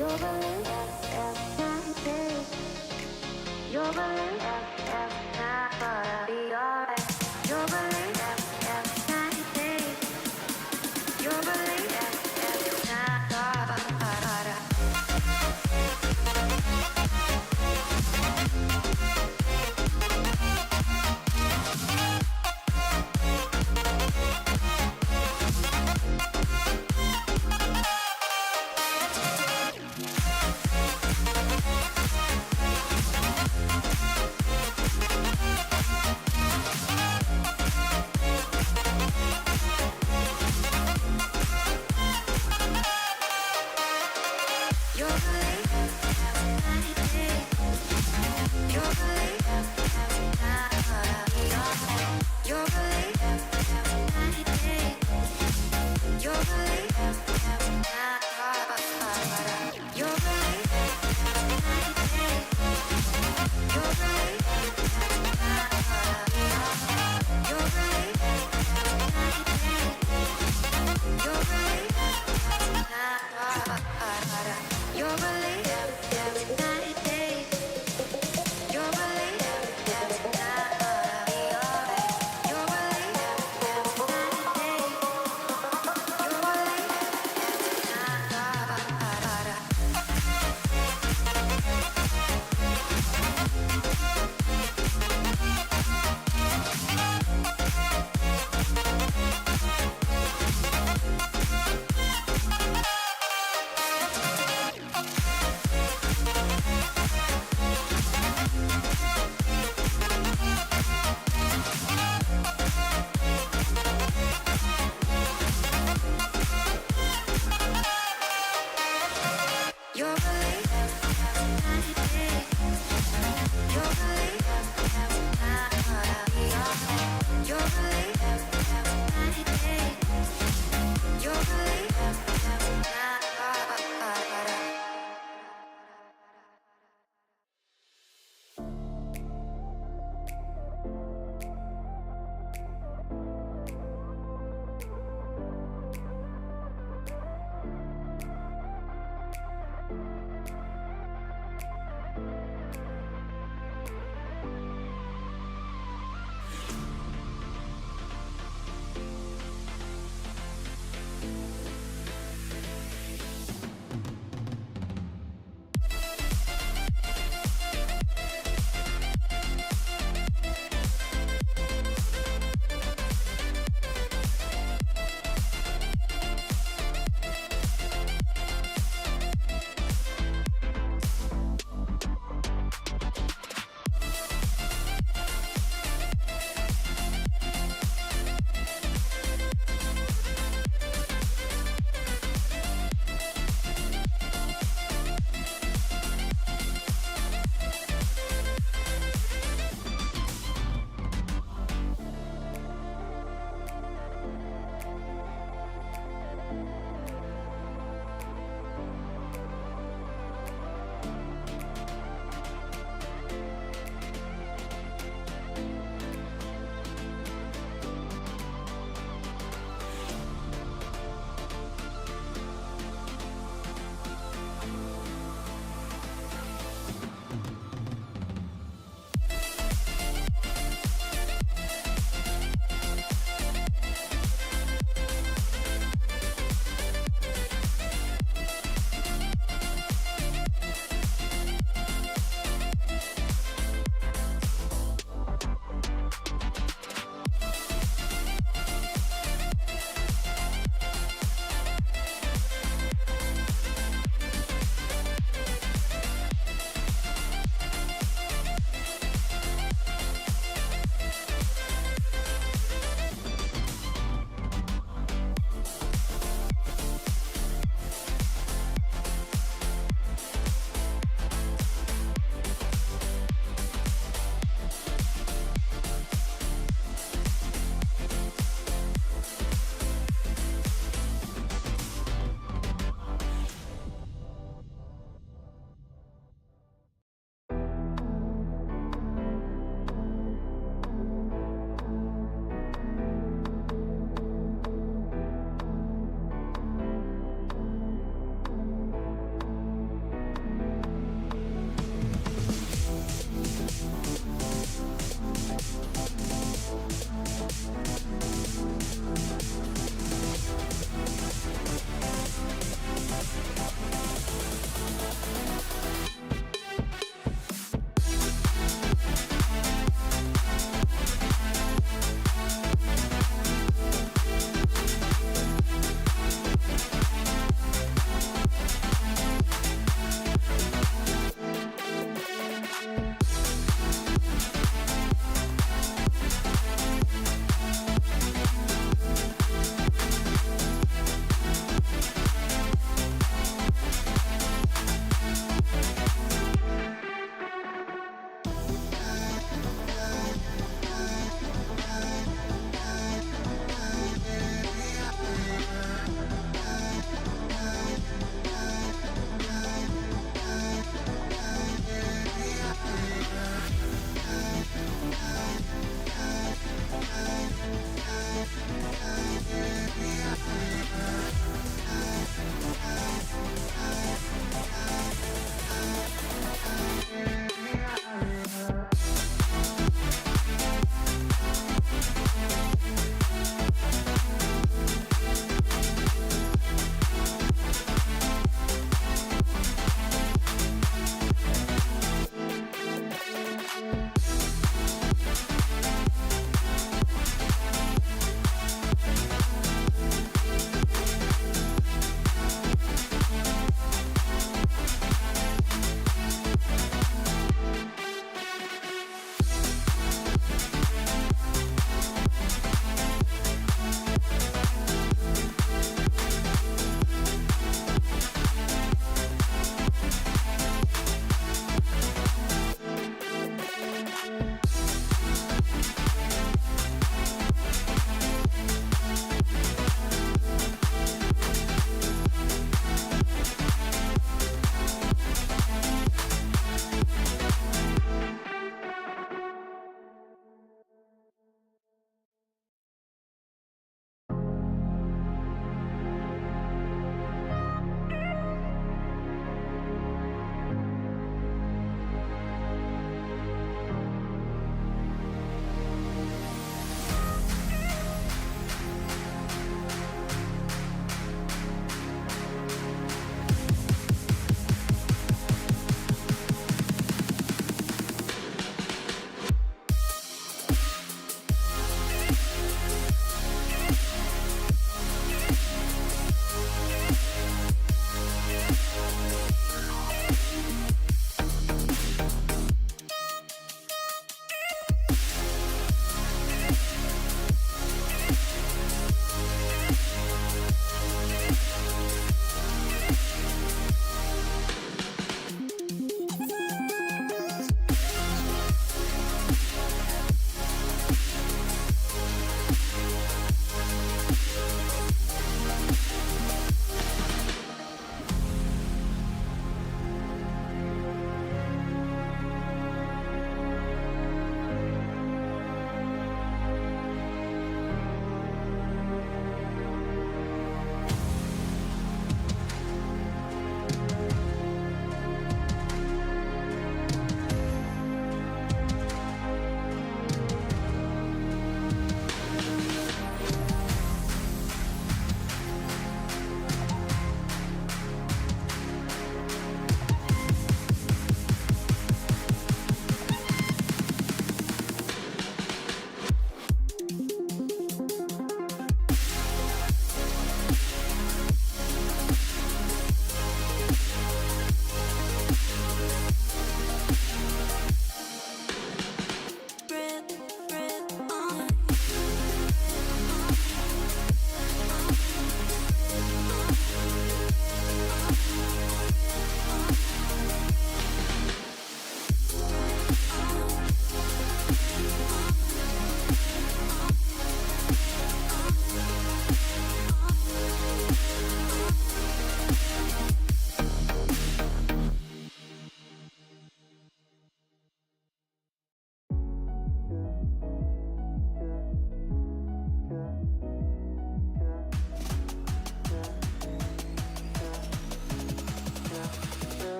Your belief can't be. Your belief not gonna be alright. Your belief can't be. Your belief not gonna.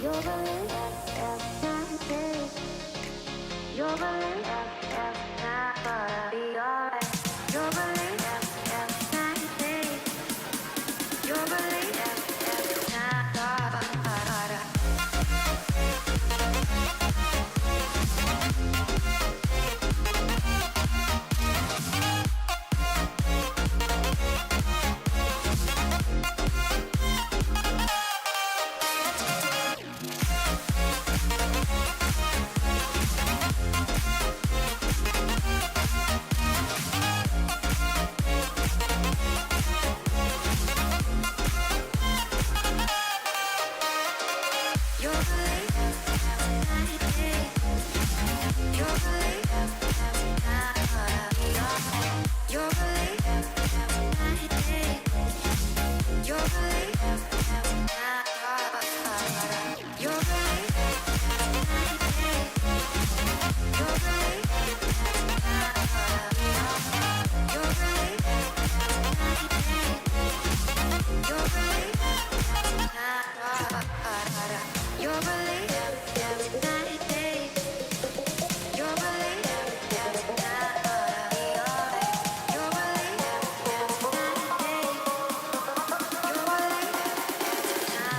Your belief, your belief, not gonna be alright. Your belief, your belief, not gonna. Your belief, your belief, not gonna be alright. Your belief, your belief, not gonna. Your belief, your belief, not gonna be alright. Your belief, your belief, not gonna. Your belief, your belief, not gonna be alright. Your belief, your belief, not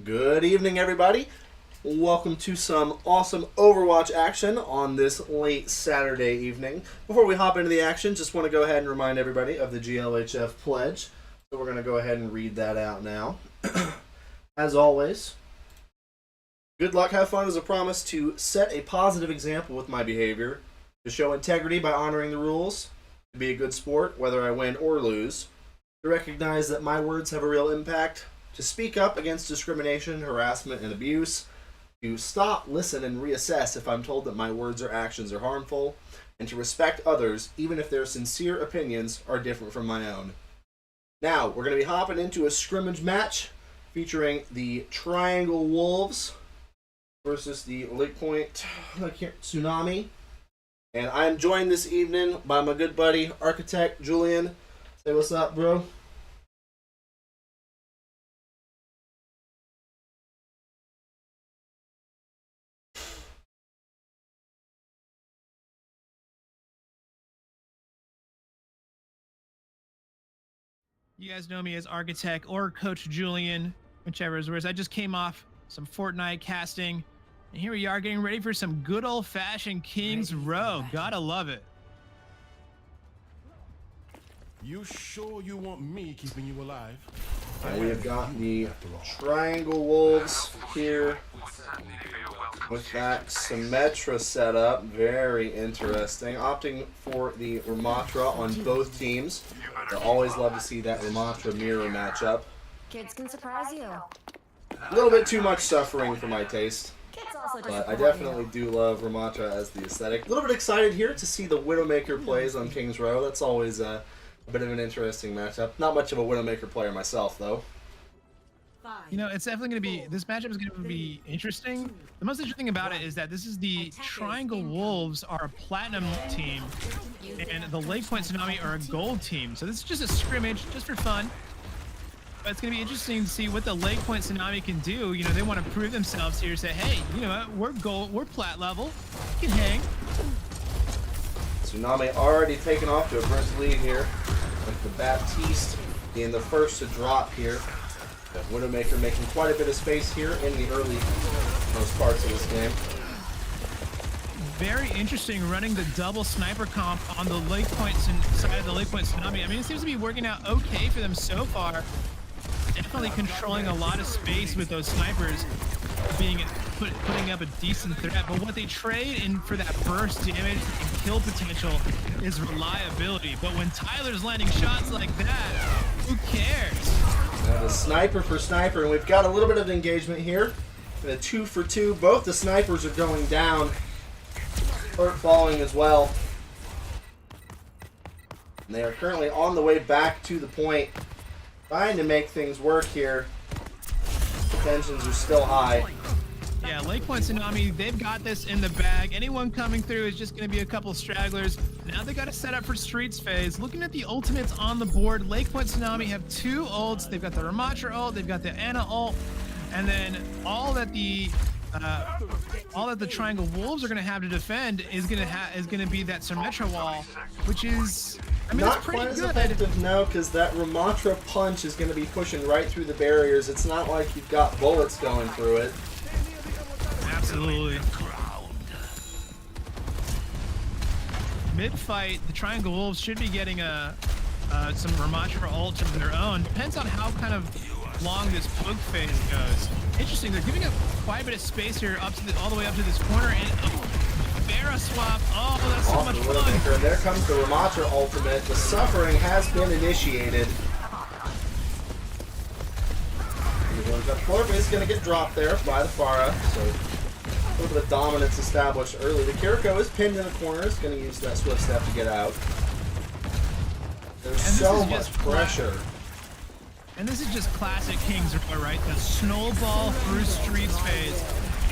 Good evening, everybody. Welcome to some awesome Overwatch action on this late Saturday evening. Before we hop into the action, just want to go ahead and remind everybody of the GLHF pledge. So we're going to go ahead and read that out now. As always, good luck, have fun is a promise to set a positive example with my behavior, to show integrity by honoring the rules, to be a good sport whether I win or lose, to recognize that my words have a real impact, to speak up against discrimination, harassment, and abuse, to stop, listen, and reassess if I'm told that my words or actions are harmful, and to respect others even if their sincere opinions are different from my own. Now, we're going to be hopping into a scrimmage match featuring the Triangle Wolves versus the Lake Point Tsunami. And I'm joined this evening by my good buddy, Architect Julian. Say what's up, bro. You guys know me as Architect or Coach Julian, whichever is worse. I just came off some Fortnite casting, and here we are getting ready for some good old-fashioned King's Row. Gotta love it. You sure you want me keeping you alive? And we have got the Triangle Wolves here with that Symmetra setup. Very interesting. Opting for the Ramatra on both teams. I always love to see that Ramatra mirror matchup. Kids can surprise you. A little bit too much suffering for my taste, Kids also but I definitely do love Ramatra as the aesthetic. A little bit excited here to see the Widowmaker plays on King's Row. That's always a bit of an interesting matchup. Not much of a Widowmaker player myself, though. You know, it's definitely going to be, this matchup is going to be interesting. The most interesting about it is that this is the Triangle Wolves are a platinum team, and the Lake Point Tsunami are a gold team. So this is just a scrimmage, just for fun. But it's going to be interesting to see what the Lake Point Tsunami can do. You know, they want to prove themselves here, say, hey, you know what, we're gold, we're plat level, we can hang. Tsunami already taken off to a first lead here, with the Baptiste being the first to drop here. The Widowmaker making quite a bit of space here in the early most parts of this game. Very interesting running the double sniper comp on the Lake Point side of the Lake Point Tsunami. I mean, it seems to be working out okay for them so far. Definitely controlling a lot of space with those snipers, putting up a decent threat. But what they trade in for that burst damage and kill potential is reliability. But when Tyler's landing shots like that, who cares? Now the sniper for sniper, and we've got a little bit of engagement here. And a 2 for 2. Both the snipers are going down. Hurt falling as well. And they are currently on the way back to the point, trying to make things work here. The tensions are still high. Yeah, Lake Point Tsunami, they've got this in the bag. Anyone coming through is just going to be a couple stragglers. Now they got to set up for Streets phase. Looking at the ultimates on the board, Lake Point Tsunami have 2 ults. They've got the Ramatra ult, they've got the Ana ult, and then all that the Triangle Wolves are going to have to defend is going to be that Symmetra wall, which is, I mean, Not it's pretty quite as good. effective now, because that Ramatra punch is going to be pushing right through the barriers. It's not like you've got bullets going through it. Absolutely. Mid-fight, the Triangle Wolves should be getting some Ramatra ults of their own. Depends on how kind of long this poke phase goes. Interesting, they're giving up quite a bit of space here up to all the way up to this corner, and Vera swap. Oh, that's so much fun. And there comes the Ramatra ultimate. The suffering has been initiated. Corp is going to get dropped there by the Pharah, so a little bit of dominance established early. The Kiriko is pinned in the corner, is going to use that swift step to get out. There's so much pressure. And this is just classic King's Row, right? The snowball through Streets phase.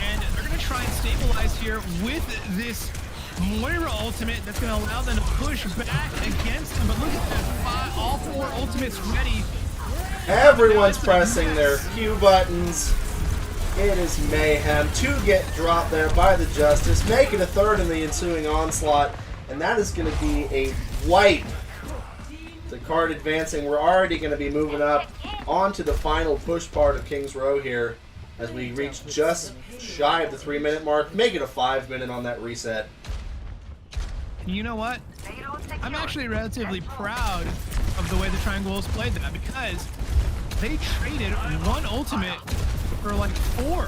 And they're going to try and stabilize here with this Moira ultimate that's going to allow them to push back against them. But look at that, all 4 ultimates ready. Everyone's pressing their Q buttons. It is mayhem. 2 get dropped there by the Justice, making a 3rd in the ensuing onslaught, and that is going to be a wipe. The card advancing. We're already going to be moving up onto the final push part of King's Row here. as we reach just shy of the 3-minute mark. Make it a 5-minute on that reset. You know what? I'm actually relatively proud of the way the Triangles played that because they traded one ultimate for like 4.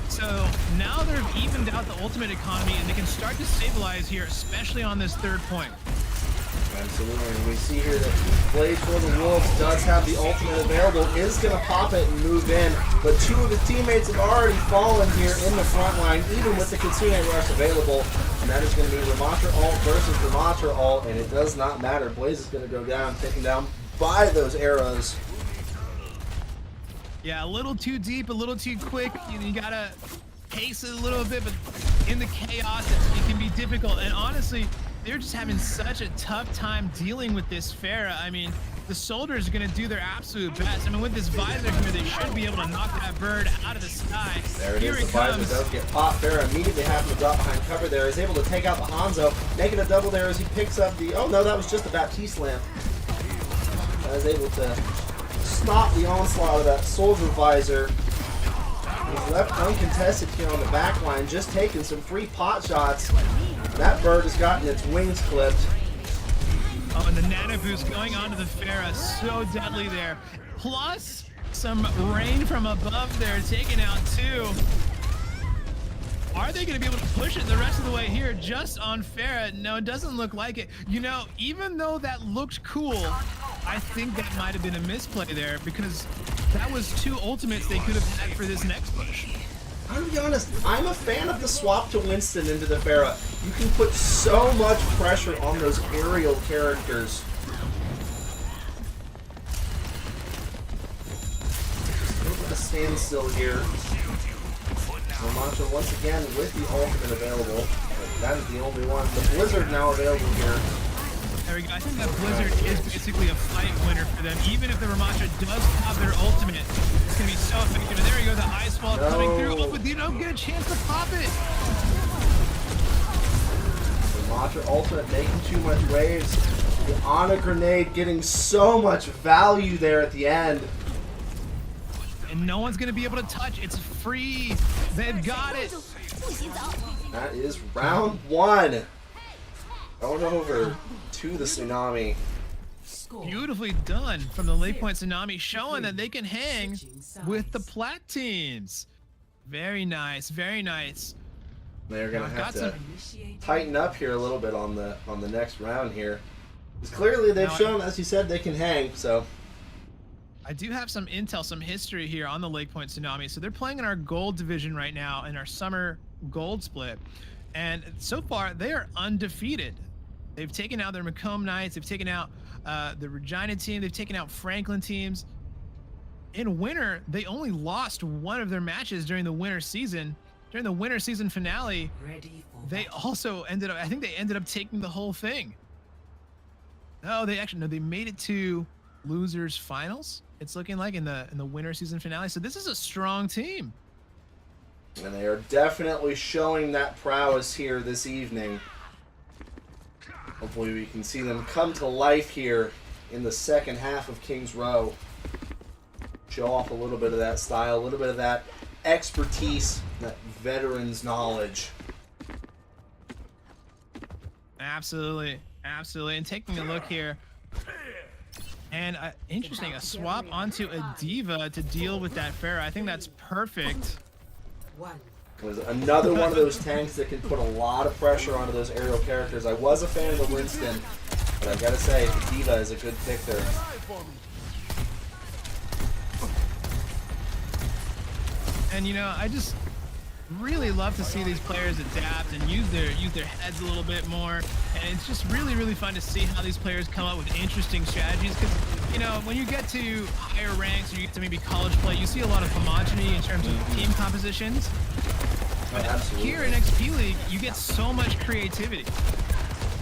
So now they've evened out the ultimate economy and they can start to stabilize here, especially on this 3rd point. Absolutely, and we see here that Blade for the Wolves does have the ultimate available, is going to pop it and move in, but 2 of his teammates have already fallen here in the front line, even with the Kitsune Rush available, and that is going to be Ramatra ult versus Ramatra ult, and it does not matter. Blaze is going to go down, taken down by those arrows. Yeah, a little too deep, a little too quick. You gotta pace it a little bit, but in the chaos, it can be difficult. And honestly, they're just having such a tough time dealing with this Pharah. I mean, the soldiers are gonna do their absolute best. I mean, with this visor here, they should be able to knock that bird out of the sky. There it Here is, the visor does get popped. Pharah immediately having to drop behind cover there, is able to take out the Hanzo, making a double there as he picks up the, oh no, that was just a Baptiste lamp. Is able to stop the onslaught of that soldier visor. He's left uncontested here on the back line, just taking some free pot shots. That bird has gotten its wings clipped. Oh, and the nano boost going onto the Pharah, so deadly there. Plus some rain from above there, taking out 2. Are they going to be able to push it the rest of the way here just on Pharah? No, it doesn't look like it. You know, even though that looked cool, I think that might have been a misplay there because that was 2 ultimates they could have had for this next push. I'll be honest, I'm a fan of the swap to Winston into the Pharah. You can put so much pressure on those aerial characters. Just a little bit of standstill here. Ramatra once again with the ultimate available. But that is the only one. The Blizzard now available here. There we go. I think that Blizzard is basically a fight winner for them. Even if the Ramatra does pop their ultimate, it's going to be so effective. And there you go, the ice fall coming through. Oh, but you don't get a chance to pop it. Ramatra ultimate making too much waves. The Ana grenade getting so much value there at the end. And no one's going to be able to touch. It's free. They've got it. That is round 1. Going over to the Tsunami. Beautifully done from the late point Tsunami, showing that they can hang with the plat teams. Very nice, very nice. They're gonna have to tighten up here a little bit on the next round here. Because clearly they've shown, as you said, they can hang. So I do have some intel, some history here on the Lake Point Tsunami. So they're playing in our gold division right now in our summer gold split. And so far, they are undefeated. They've taken out their Macomb Knights. They've taken out the Regina team. They've taken out Franklin teams. In winter, they only lost one of their matches during the winter season. During the winter season finale, they also ended up, I think they ended up taking the whole thing. No, they actually, no, they made it to losers finals. It's looking like in the winter season finale. So this is a strong team. And they are definitely showing that prowess here this evening. Hopefully we can see them come to life here in the second half of King's Row. Show off a little bit of that style, a little bit of that expertise, that veteran's knowledge. Absolutely, absolutely. And taking a look here, and interesting, a swap onto a Diva to deal with that Pharah. I think that's perfect. Was another one of those tanks that can put a lot of pressure onto those aerial characters. I was a fan of the Winston, but I gotta say, the Diva is a good pick there. And you know, I just really love to see these players adapt and use their heads a little bit more. And it's just really fun to see how these players come up with interesting strategies. Because you know, when you get to higher ranks or you get to maybe college play, you see a lot of homogeneity in terms of team compositions. But here in XP League, you get so much creativity.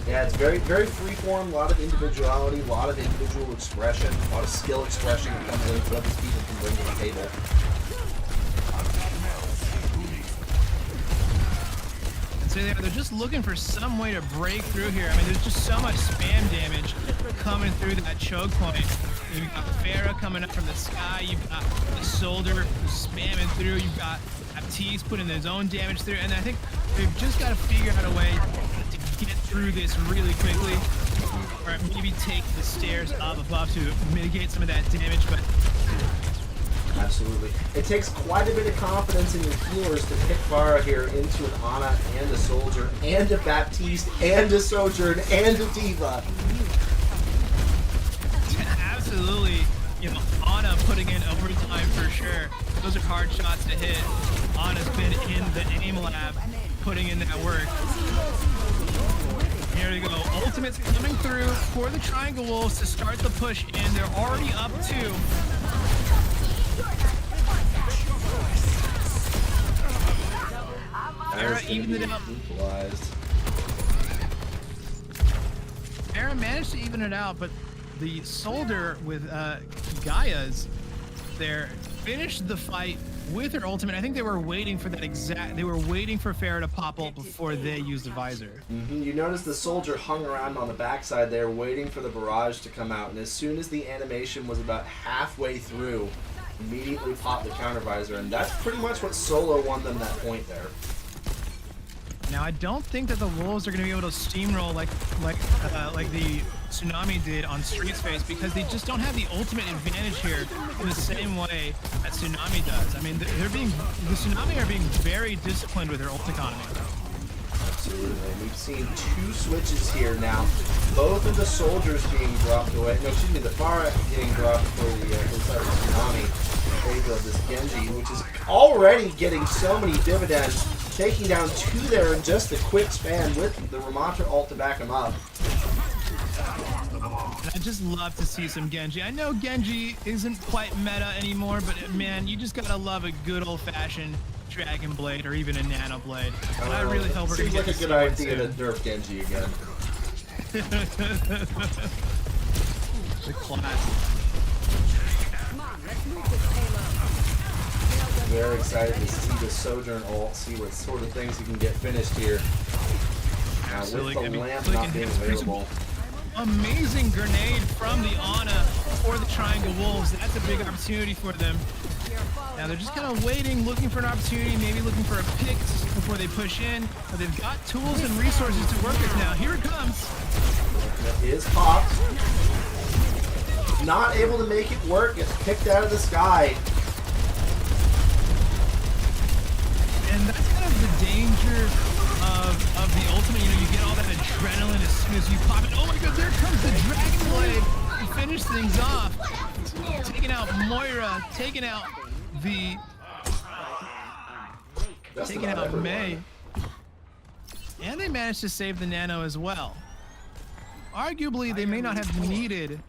Yeah, it's very freeform, a lot of individuality, a lot of individual expression, a lot of skill expression that comes in what these people can bring to the table. So they're just looking for some way to break through here. I mean, there's just so much spam damage coming through that choke point. You've got Farah coming up from the sky. You've got the Soldier who's spamming through. You've got Baptiste putting his own damage through. And I think they've just got to figure out a way to get through this really quickly. Or maybe take the stairs up above to mitigate some of that damage. But absolutely. It takes quite a bit of confidence in your healers to pick Farah here into an Ana and a Soldier and a Baptiste and a Sojourn and a Diva. Absolutely, you know, Ana putting in overtime for sure. Those are hard shots to hit. Ana's been in the aim lab, putting in that work. Here we go. Ultimate's coming through for the Triangle Wolves to start the push in. They're already up 2. Era evened it up. Era managed to even it out, but the Soldier with Gaia's there finished the fight with her ultimate. I think they were waiting for that they were waiting for Farah to pop ult before they used the visor. You notice the Soldier hung around on the backside there waiting for the barrage to come out, and as soon as the animation was about halfway through, immediately popped the counter visor, and that's pretty much what solo won them that point there. Now I don't think that the Wolves are going to be able to steamroll like the Tsunami did on Street Space, because they just don't have the ultimate advantage here in the same way that Tsunami does. I mean, the Tsunami are being very disciplined with their ult economy. Absolutely. We've seen 2 switches here now. Both of the Soldiers being dropped away. No, excuse me, the Farah getting dropped for the inside of Tsunami in favor of this Genji, which is already getting so many dividends, taking down 2 there in just a quick span with the Ramattra ult to back him up. I just love to see some Genji. I know Genji isn't quite meta anymore, but man, you just gotta love a good old-fashioned Dragon Blade or even a Nano Blade. And I really hope we're gonna get seems like a good idea to nerf Genji again. The class. Very excited to see the Sojourn ult, see what sort of things he can get finished here. Now, with the lamp not being available. Amazing grenade from the Ana for the Triangle Wolves. That's a big opportunity for them. Now they're just kind of waiting, looking for an opportunity, maybe looking for a pick before they push in. But they've got tools and resources to work with now. Here it comes. It is popped. Not able to make it work. Gets picked out of the sky. And that's kind of the danger of the ultimate. You know, you get all that adrenaline as soon as you pop it. Oh my god, there comes the Dragon Blade to finish things off. Taking out Moira, taking out the... taking out Mei. And they managed to save the Nano as well. Arguably, they may not have needed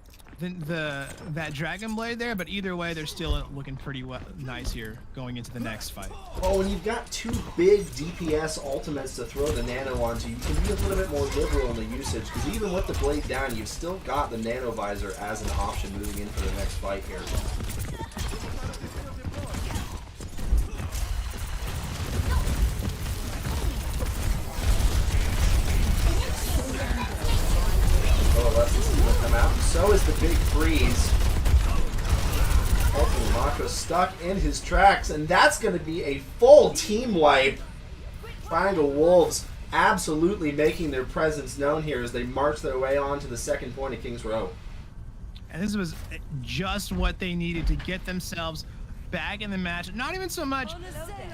that Dragon Blade there, but either way, they're still looking pretty nice here going into the next fight. Well, when you've got 2 big DPS ultimates to throw the Nano onto, you can be a little bit more liberal in the usage, because even with the blade down, you've still got the Nano Visor as an option moving in for the next fight here. Come out. So is the big freeze. Ultimate Mako stuck in his tracks, and that's going to be a full team wipe. Triangle Wolves absolutely making their presence known here as they march their way on to the second point of King's Row. And this was just what they needed to get themselves back in the match. Not even so much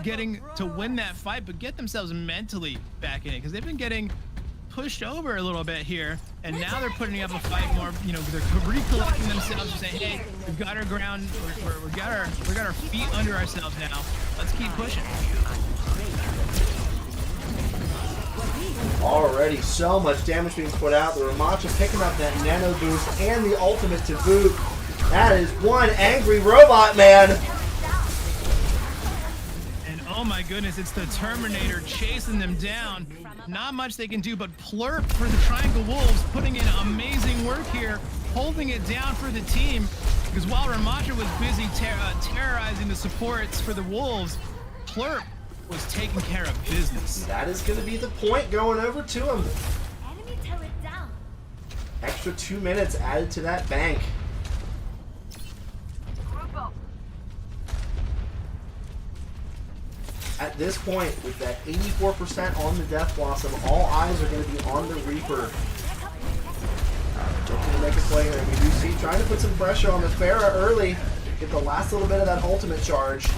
getting to win that fight, but get themselves mentally back in it, because they've been getting pushed over a little bit here, and now they're putting up a fight more. You know, they're recollecting themselves and saying, "Hey, we've got our ground. We got our feet under ourselves now. Let's keep pushing." Already so much damage being put out. The Ramattra picking up that nano boost and the ultimate to boot. That is one angry robot man. And oh my goodness, it's the Terminator chasing them down. Not much they can do but plurp for the Triangle Wolves, putting in amazing work here, holding it down for the team. Because while Ramattra was busy terrorizing the supports for the Wolves, plurp was taking care of business. That is going to be the point going over to him. Enemy turret down. Extra 2 minutes added to that bank. At this point, with that 84% on the Death Blossom, all eyes are going to be on the Reaper. Looking to make a play here. We do see trying to put some pressure on the Pharah early. Get the last little bit of that ultimate charge.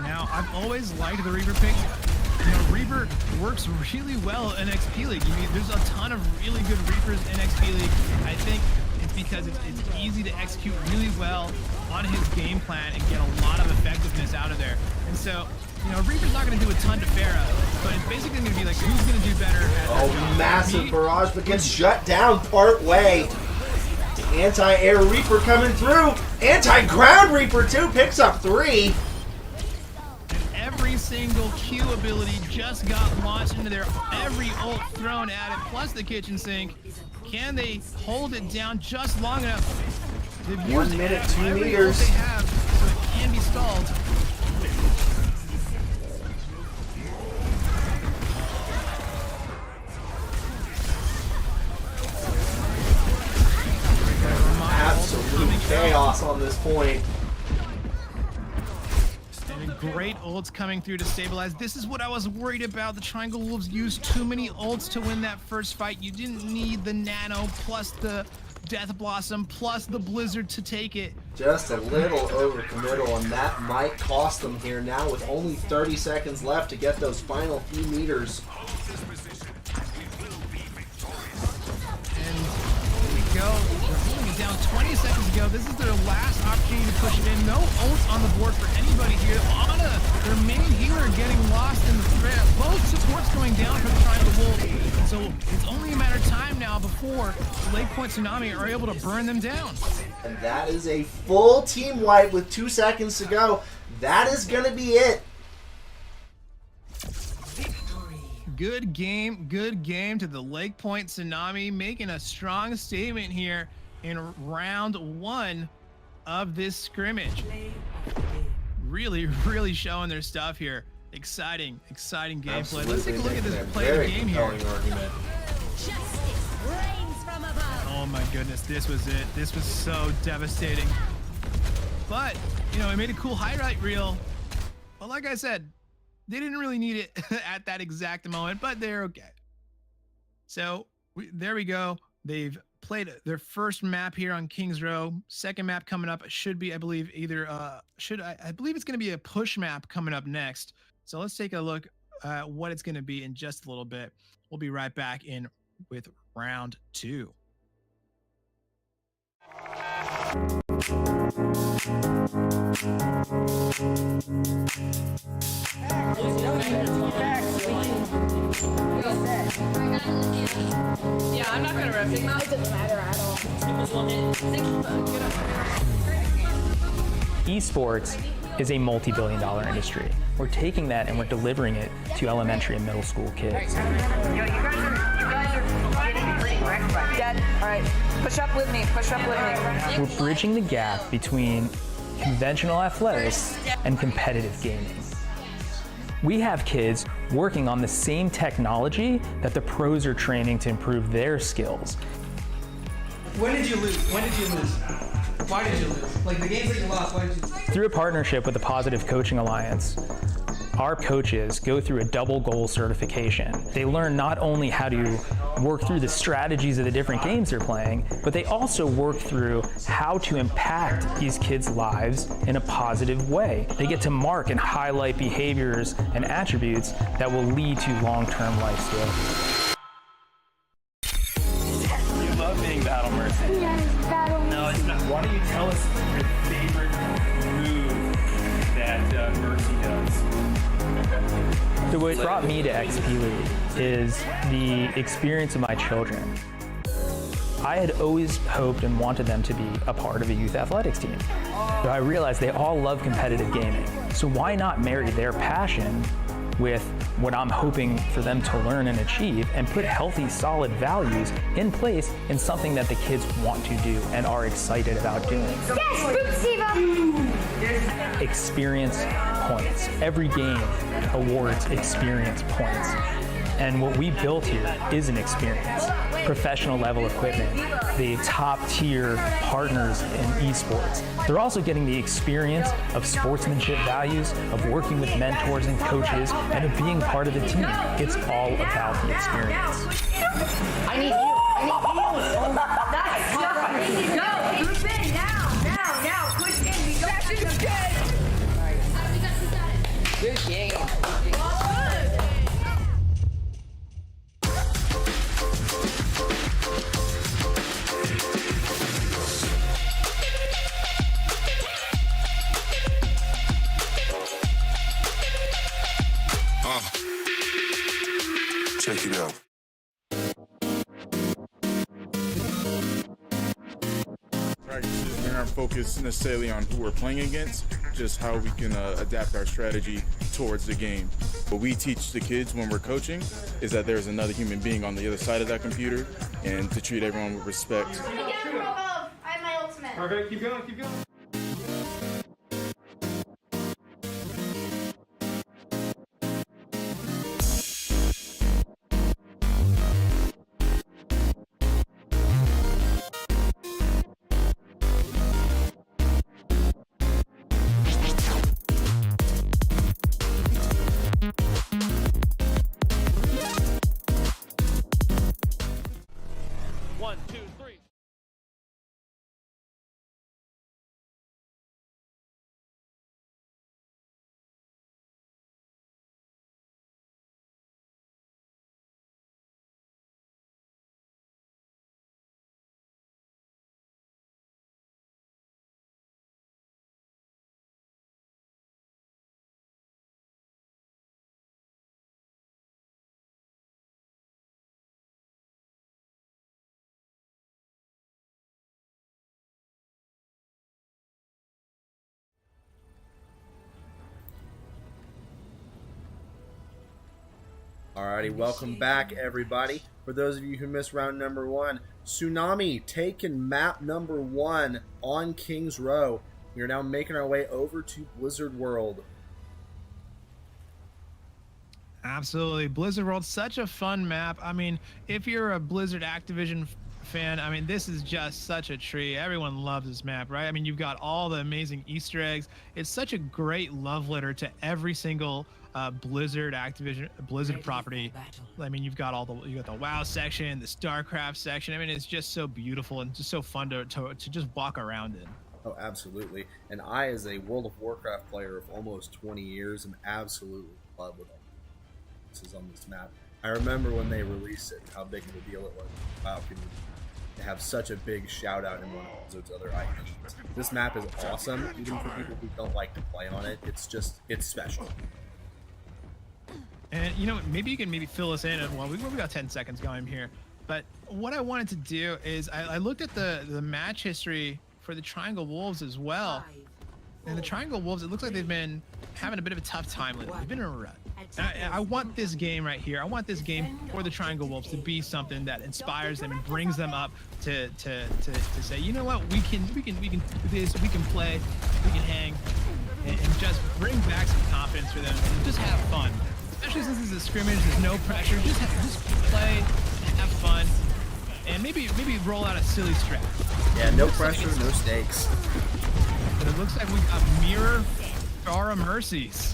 Now, I've always liked the Reaper pick. You know, Reaper works really well in XP League. I mean, there's a ton of really good Reapers in XP League. I think it's because it's easy to execute really well on his game plan and get a lot of effectiveness out of there. And so, you know, Reaper's not going to do a ton to Pharah, but it's basically going to be like, who's going to do better at that job? Massive barrage, but gets shut down part way. The anti-air Reaper coming through. Anti-ground Reaper too, picks up 3. Every single Q ability just got launched into there. Every ult thrown at it, plus the kitchen sink. Can they hold it down just long enough? They've 1 minute, 2 every meters. ult they have, so it can be stalled. Absolute chaos on this point. And great ults coming through to stabilize. This is what I was worried about. The Triangle Wolves used too many ults to win that first fight. You didn't need the Nano plus the Death Blossom plus the Blizzard to take it. Just a little overcommittal, and that might cost them here now with only 30 seconds left to get those final few meters. And here we go. We're pulling it down 20 seconds ago. This is their last opportunity to push it in. No ults on the board for anybody here. Ana, their main healer, getting lost in the threat. Both supports going down for the Triangle Wolves. So it's only a matter of time now before Lake Point Tsunami are able to burn them down. And that is a full team wipe with 2 seconds to go. That is going to be it. Good game to the Lake Point Tsunami, making a strong statement here in round 1 of this scrimmage. Really showing their stuff here. Exciting gameplay. Absolutely. Let's take a look at this play of the game here. Oh my goodness, this was it. This was so devastating. But, you know, it made a cool highlight reel. But like I said, they didn't really need it at that exact moment, but they're okay. So there we go. They've played their first map here on Kings Row. Second map coming up should be, I believe, I believe it's going to be a push map coming up next. So let's take a look at what it's going to be in just a little bit. We'll be right back in with round 2. Yeah, I'm not gonna rep it. It doesn't matter at all. Esports is a multi-billion-dollar industry. We're taking that and we're delivering it to elementary and middle school kids. Yo, you guys are getting pretty wrecked by me. Dead. All right, push up with me. Push up with me. We're bridging the gap between conventional athletics and competitive gaming. We have kids working on the same technology that the pros are training to improve their skills. When did you lose? Why did you lose? Like the games that you lost, why did you lose? Through a partnership with the Positive Coaching Alliance, our coaches go through a double goal certification. They learn not only how to work through the strategies of the different games they're playing, but they also work through how to impact these kids' lives in a positive way. They get to mark and highlight behaviors and attributes that will lead to long-term life skills. You love being Battle Mercy. Yes, battle. No, it's not. Why don't you tell us your favorite move that Mercy does? So what brought me to XP League is the experience of my children. I had always hoped and wanted them to be a part of a youth athletics team. So I realized they all love competitive gaming. So why not marry their passion with what I'm hoping for them to learn and achieve, and put healthy, solid values in place in something that the kids want to do and are excited about doing. Yes, Siva! Experience points. Every game awards experience points. And what we built here is an experience. Professional level equipment, the top tier partners in esports. They're also getting the experience of sportsmanship values, of working with mentors and coaches, and of being part of the team. It's all about the experience. I need you. Nice. Go. Group in now. Push in. We don't have to Good game. Check it out. Practices, we're not focused necessarily on who we're playing against, just how we can adapt our strategy towards the game. What we teach the kids when we're coaching is that there's another human being on the other side of that computer, and to treat everyone with respect. I have my ultimate. Perfect. Keep going. Keep going. Alrighty, welcome back, everybody. For those of you who missed round number 1, Tsunami taking map number 1 on Kings Row. We are now making our way over to Blizzard World. Absolutely. Blizzard World, such a fun map. I mean, if you're a Blizzard Activision fan, I mean, this is just such a treat. Everyone loves this map, right? I mean, you've got all the amazing Easter eggs. It's such a great love letter to every single Blizzard property. I mean, you got the WoW section, the StarCraft section. I mean, it's just so beautiful and just so fun to just walk around in. Oh, absolutely. And I, as a World of Warcraft player of almost 20 years, am absolutely in love with all this is on this map. I remember when they released it, how big of a deal it was. Wow, to have such a big shout out in one of Blizzard's other IPs. This map is awesome, even for people who don't like to play on it. It's special. And you know, maybe you can fill us in. Well, we got 10 seconds going here. But what I wanted to do is I looked at the match history for the Triangle Wolves as well. And the Triangle Wolves, it looks like they've been having a bit of a tough time lately. They've been in a rut. I want this game right here. I want this game for the Triangle Wolves to be something that inspires them and brings them up to say, you know what, we can do this, we can play, we can hang, and just bring back some confidence for them and just have fun. Especially since this is a scrimmage, there's no pressure. Just play, have fun, and maybe roll out a silly strat. Yeah, no pressure, no stakes. But it looks like we got Mirror Aura Mercies.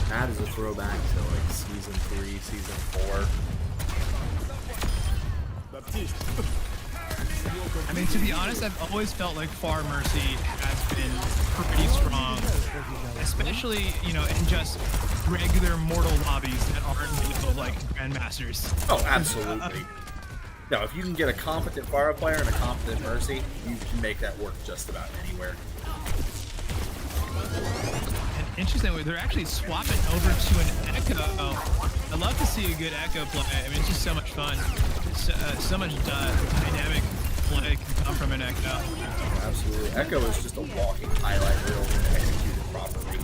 That is a throwback to like season 3, season 4. I mean, to be honest, I've always felt like Far Mercy has been pretty strong, especially, you know, in just regular mortal lobbies that aren't made of like grandmasters. Oh, absolutely. No, if you can get a competent Fire player and a competent Mercy, you can make that work just about anywhere. And interestingly, they're actually swapping over to an Echo. I love to see a good Echo play. I mean, it's just so much fun. So much dynamic play can come from an Echo. Absolutely. Echo is just a walking highlight reel when executed properly.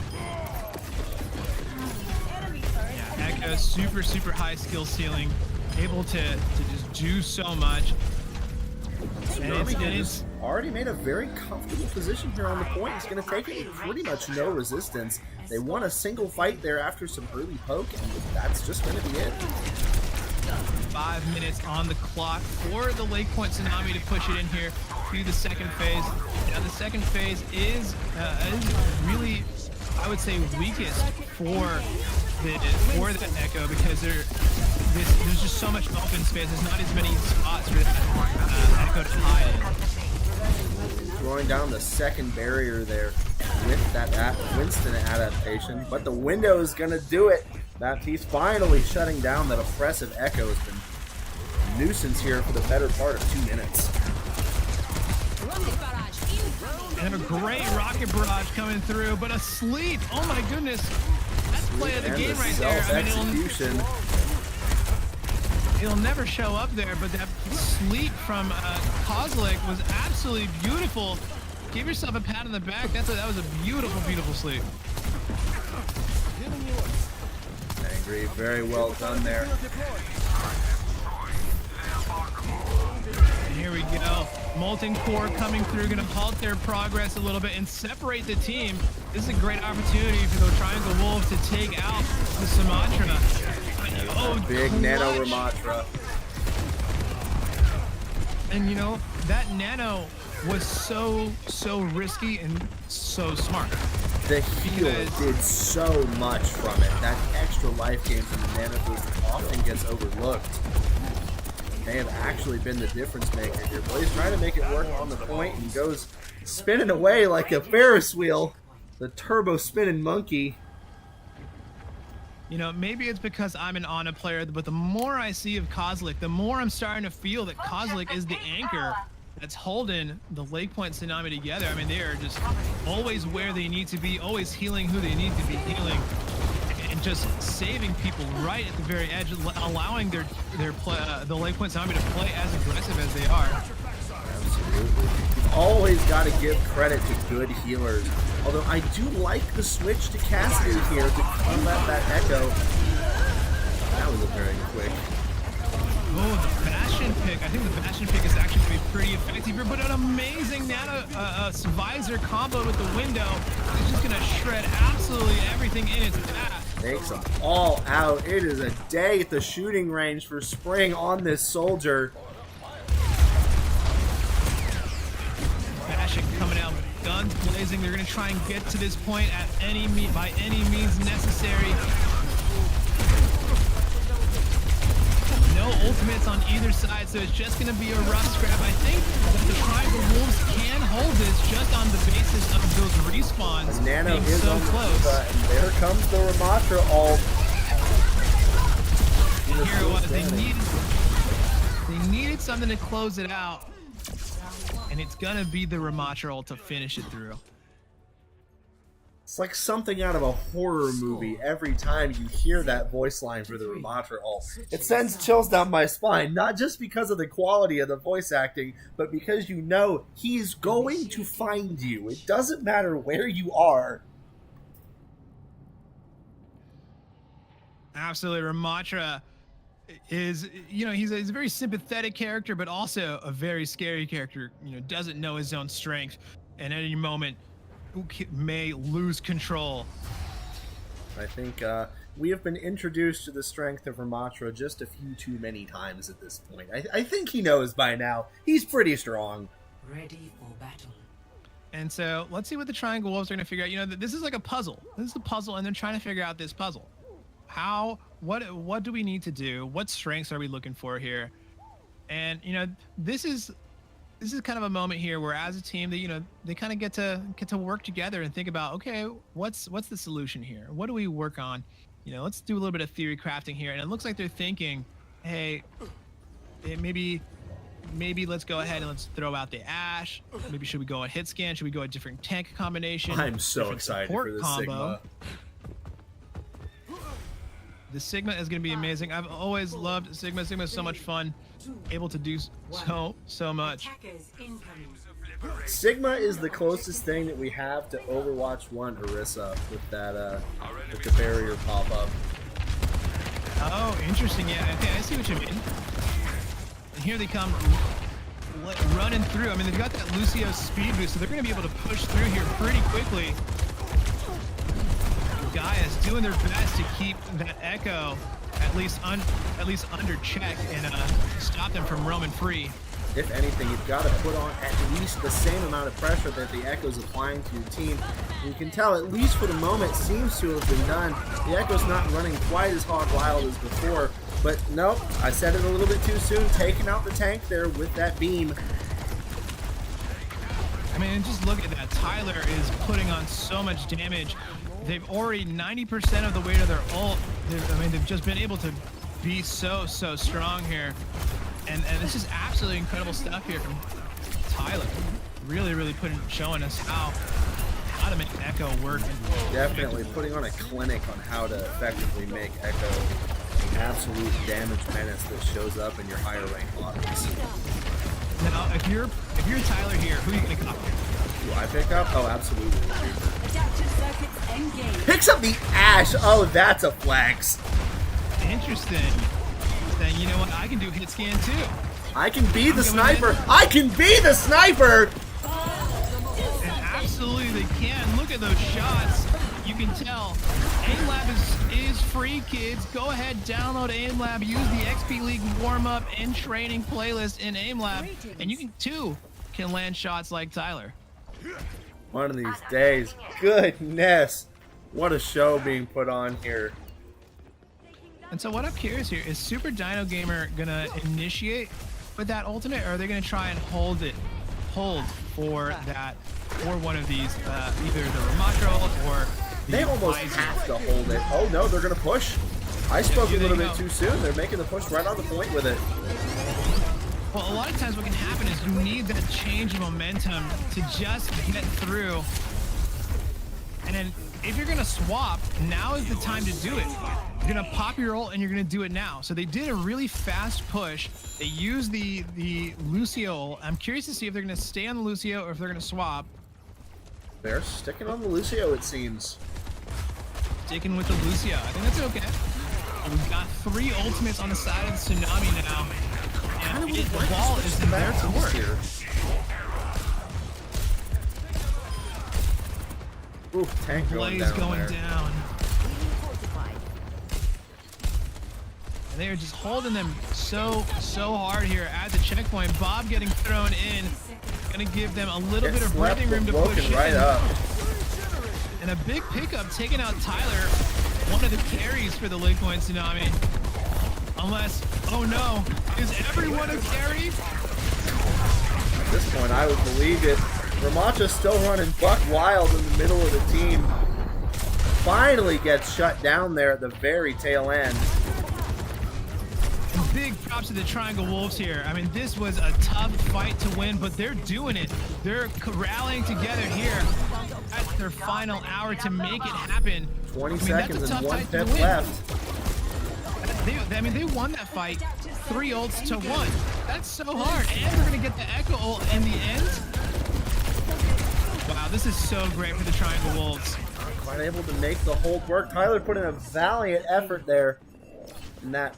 Echo, super high skill ceiling, able to just do so much. Tsunami has already made a very comfortable position here on the point. He's going to take it with pretty much no resistance. They won a single fight there after some early poke, and that's just going to be it. 5 minutes on the clock for the Lake Point Tsunami to push it in here to the second phase. Now the second phase is really, I would say, weakest for the Echo, because there's just so much open space. There's not as many spots for Echo to hide in. Throwing down the second barrier there with that Winston adaptation, but the window is going to do it. He's finally shutting down that oppressive Echo. Has been a nuisance here for the better part of 2 minutes. And a great rocket barrage coming through, but a sleep. Oh my goodness. That's play of the game right there. I mean, it'll never show up there, but that sleep from Kozlik was absolutely beautiful. Give yourself a pat on the back. That was a beautiful sleep. Angry, very well done there. And here we go. Molten Core coming through, going to halt their progress a little bit and separate the team. This is a great opportunity for the Triangle Wolves to take out the Sumatra. Oh, big Nano Ramatra. And you know, that Nano was so risky and so smart. The heal did so much from it. That extra life gain from the Nano boost often gets overlooked. They have actually been the difference maker here. But he's trying to make it work on the point and goes spinning away like a Ferris wheel. The turbo spinning monkey. You know, maybe it's because I'm an Ana player, but the more I see of Kozlik, the more I'm starting to feel that Kozlik is the anchor that's holding the Lake Point Tsunami together. I mean, they are just always where they need to be, always healing who they need to be healing, and just saving people right at the very edge, allowing the Lake Point Tsunami to play as aggressive as they are. Absolutely. You've always got to give credit to good healers. Although I do like the switch to Cassidy here to combat that Echo. That was a very quick. Oh, the Bastion pick. I think the Bastion pick is actually going to be pretty effective here, but an amazing Nano visor combo with the window. It's just going to shred absolutely everything in its path. Takes them all out. It is a day at the shooting range for Spring on this soldier. Bastion coming out, guns blazing. They're going to try and get to this point at by any means necessary. No ultimates on either side, so it's just going to be a rough scrap. I think that the Triangle Wolves can hold this just on the basis of those respawns Nano being is so on the close. and there comes the Ramatra ult. And here it was. They needed something to close it out, and it's going to be the Ramatra ult to finish it through. It's like something out of a horror movie every time you hear that voice line for the Ramatra ult. It sends chills down my spine, not just because of the quality of the voice acting, but because you know he's going to find you. It doesn't matter where you are. Absolutely. Ramatra is, you know, he's a very sympathetic character, but also a very scary character. You know, doesn't know his own strength, and at any moment may lose control. I think we have been introduced to the strength of Ramatra just a few too many times at this point. I think he knows by now. He's pretty strong. Ready for battle. And so let's see what the Triangle Wolves are going to figure out. You know, this is like a puzzle. This is a puzzle, and they're trying to figure out this puzzle. What do we need to do? What strengths are we looking for here? And you know, this is kind of a moment here where, as a team, they kind of get to work together and think about, okay, what's the solution here? What do we work on? You know, let's do a little bit of theory crafting here. And it looks like they're thinking, hey, maybe let's go ahead and let's throw out the Ash. Maybe should we go a hit scan? Should we go a different tank combination? I'm so excited for this Sigma. The Sigma is going to be amazing. I've always loved Sigma. Sigma is so much fun, able to do so much. Sigma is the closest thing that we have to Overwatch 1 Orisa with that with the barrier pop up. Oh, interesting. Yeah, okay, I see what you mean. And here they come running through. I mean, they've got that Lucio speed boost, so they're going to be able to push through here pretty quickly. Gaia's doing their best to keep that Echo at least under check and stop them from roaming free. If anything, you've got to put on at least the same amount of pressure that the Echo's applying to your team. And you can tell, at least for the moment, seems to have been done. The Echo's not running quite as hog wild as before. But nope, I said it a little bit too soon, taking out the tank there with that beam. I mean, just look at that. Tyler is putting on so much damage. They've already 90% of the way to their ult. I mean, they've just been able to be so strong here. And it's just absolutely incredible stuff here from Tyler. Really showing us how to make Echo work. Definitely putting on a clinic on how to effectively make Echo an absolute damage menace that shows up in your higher rank lobbies. Now, if you're Tyler here, who are you gonna cop? Do I pick up? Oh, absolutely. Picks up the Ash. Oh, that's a flex. Interesting. Then you know what? I can do hit scan too. I can be the sniper. I can be the sniper. And absolutely they can. Look at those shots. You can tell. AimLab is free, kids. Go ahead, download AimLab. Use the XP League warm-up and training playlist in AimLab, and you can too land shots like Tyler. One of these days. Goodness. What a show being put on here. And so what I'm curious here, is Super Dino Gamer gonna initiate with that ultimate, or are they gonna try and hold for one of these, either the Ramatra ult or the They almost have to hold it. Oh no, they're gonna push. I spoke a little bit too soon. They're making the push right on the point with it. Well, a lot of times what can happen is you need that change of momentum to just get through. And then if you're gonna swap, now is the time to do it. You're gonna pop your ult and you're gonna do it now. So they did a really fast push. They used the Lucio ult. I'm curious to see if they're gonna stay on the Lucio or if they're gonna swap. They're sticking on the Lucio, it seems. Sticking with the Lucio. I think that's okay. We've got 3 ultimates on the side of the Tsunami now. And the ball is in their court here. Ooh, tank going down. And they are just holding them so hard here at the checkpoint. Bob getting thrown in. Gonna give them a little bit of breathing room to push right in. Up. And a big pickup taking out Tyler, one of the carries for the Lake Point Tsunami. Unless, oh no, is everyone a carry? At this point, I would believe it. Ramacha's still running buck wild in the middle of the team. Finally gets shut down there at the very tail end. Big props to the Triangle Wolves here. I mean, this was a tough fight to win, but they're doing it. They're rallying together here at their final hour to make it happen. 20 seconds and 1 pip left. They won that fight 3 ults to 1. That's so hard. And they're going to get the Echo ult in the end. Wow, this is so great for the Triangle Wolves. Quite able to make the hold work. Tyler put in a valiant effort there. And that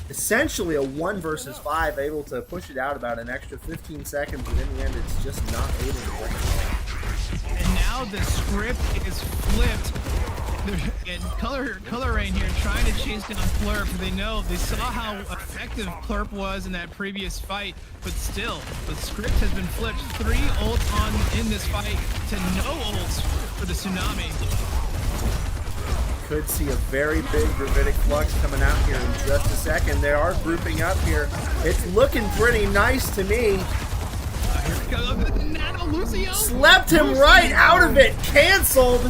essentially a 1 versus 5, able to push it out about an extra 15 seconds, but in the end it's just not able to bring it home. And now the script is flipped. And Color Rain here trying to chase down Plurp. They saw how effective Plurp was in that previous fight, but still, the script has been flipped. 3 ults on in this fight to no ults for the Tsunami. Could see a very big gravitic flux coming out here in just a second. They are grouping up here. It's looking pretty nice to me. Here we go. The Nano Lucio. Slept him right out of it. Canceled.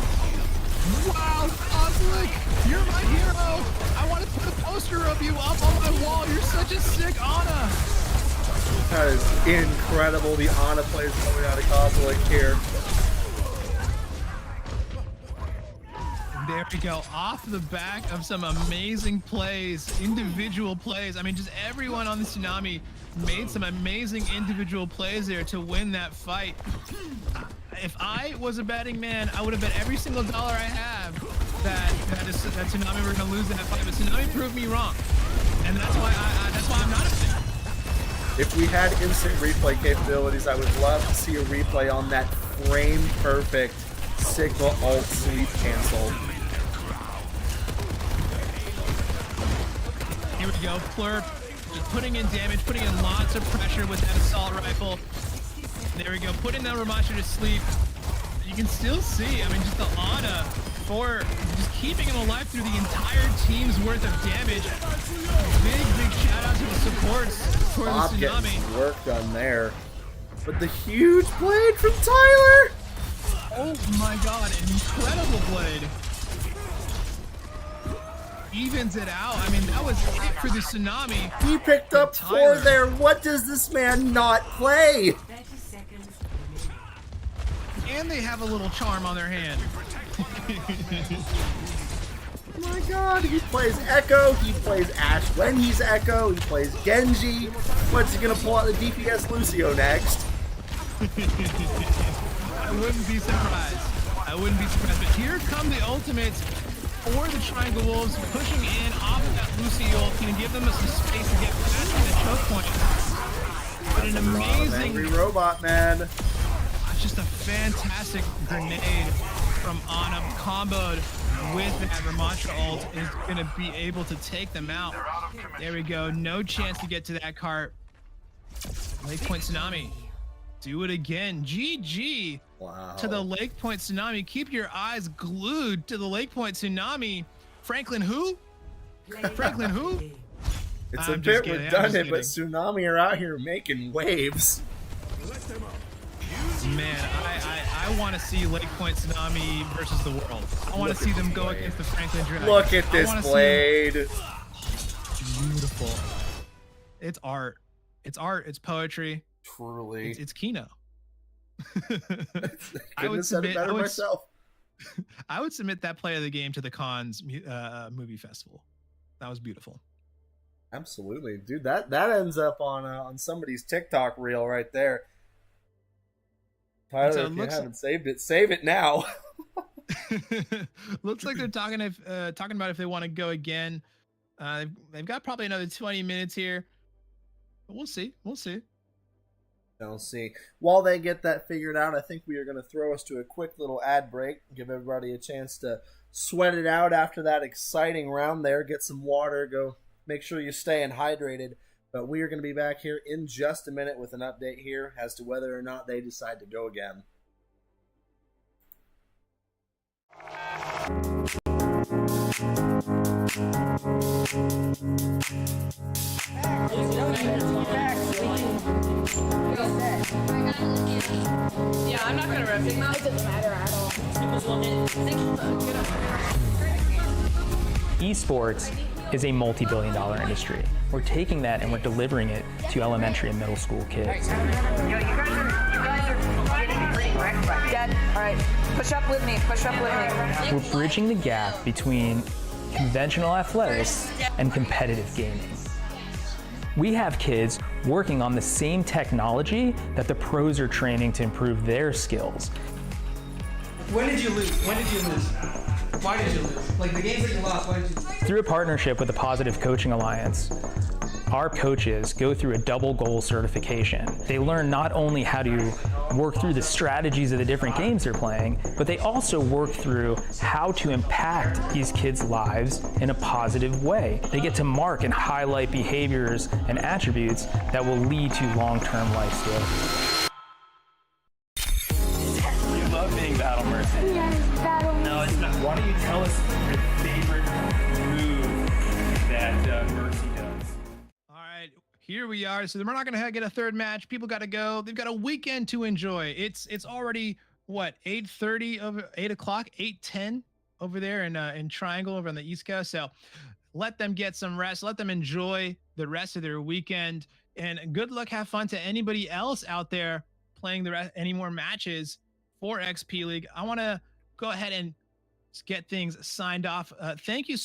Wow, Cosmic, you're my hero. I want to put a poster of you up on my wall. You're such a sick Ana. That is incredible. The Ana plays coming out of Cosmic here. There we go, off the back of some amazing plays, individual plays. I mean, just everyone on the Tsunami made some amazing individual plays there to win that fight. If I was a betting man, I would have bet every single dollar I have that Tsunami were gonna lose that fight, but Tsunami proved me wrong, and that's why I'm not a fan. If we had instant replay capabilities, I would love to see a replay on that frame perfect Sigma alt sleep cancel. Here we go, Plurp, just putting in damage, putting in lots of pressure with that assault rifle. There we go, putting that Ramasha to sleep. You can still see, I mean, just the Ana for just keeping him alive through the entire team's worth of damage. Big shout out to the supports for Bob the Tsunami. getting work done there. But the huge blade from Tyler! Oh my god, an incredible blade. Evens it out. I mean, that was it for the Tsunami. He picked up 4 there. What does this man not play? And they have a little charm on their hand. Oh my god, he plays Echo, he plays Ashe when he's Echo, he plays Genji. What's he gonna pull out the DPS Lucio next? I wouldn't be surprised. But here come the ultimates for the Triangle Wolves, pushing in off of that Lucio. Can give them some space to get past the choke point. But an amazing Angry robot man. Just a fantastic grenade from Ana, comboed with that Ramasha ult, is going to be able to take them out. There we go. No chance to get to that cart. Lake Point Tsunami. Do it again. GG to the Lake Point Tsunami. Keep your eyes glued to the Lake Point Tsunami. Franklin who? Franklin who? It's a bit redundant, but Tsunami are out here making waves. Man, I want to see Lake Point Tsunami versus the world. I want to see them go against the Franklin Dragon. Look at this blade. Beautiful. It's art. It's art. It's poetry. Truly. It's Kino. I would said it better myself. I would submit that play of the game to the Cannes movie festival. That was beautiful. Absolutely, dude. That ends up on somebody's TikTok reel right there. Tyler, if you haven't saved it, save it now. Looks like they're talking about if they want to go again. They've got probably another 20 minutes here. But we'll see. We'll see. While they get that figured out, I think we are going to throw us to a quick little ad break. Give everybody a chance to sweat it out after that exciting round there. Get some water. Go make sure you're staying hydrated. But we are going to be back here in just a minute with an update here as to whether or not they decide to go again. Yeah, I'm not gonna rip it. No, it doesn't matter at all. Esports is a multi-billion-dollar industry. We're taking that and we're delivering it to elementary and middle school kids. Dad, all right, push up with me. We're bridging the gap between conventional athletics and competitive gaming. We have kids working on the same technology that the pros are training to improve their skills. When did you lose? Why did you lose? Like the games that you lost, why did you lose? Through a partnership with the Positive Coaching Alliance, our coaches go through a double goal certification. They learn not only how to work through the strategies of the different games they're playing, but they also work through how to impact these kids' lives in a positive way. They get to mark and highlight behaviors and attributes that will lead to long-term life skills. You love being Battle Mercy. Yes, Battle Mercy. No, it's not. Why don't you tell us your favorite move that Mercy does? Here we are. So we're not going to get a third match. People got to go. They've got a weekend to enjoy. It's already what, 8:30 over 8 o'clock, 8:10 over there in Triangle over on the East Coast. So let them get some rest. Let them enjoy the rest of their weekend. And good luck. Have fun to anybody else out there playing any more matches for XP League. I want to go ahead and get things signed off. Thank you so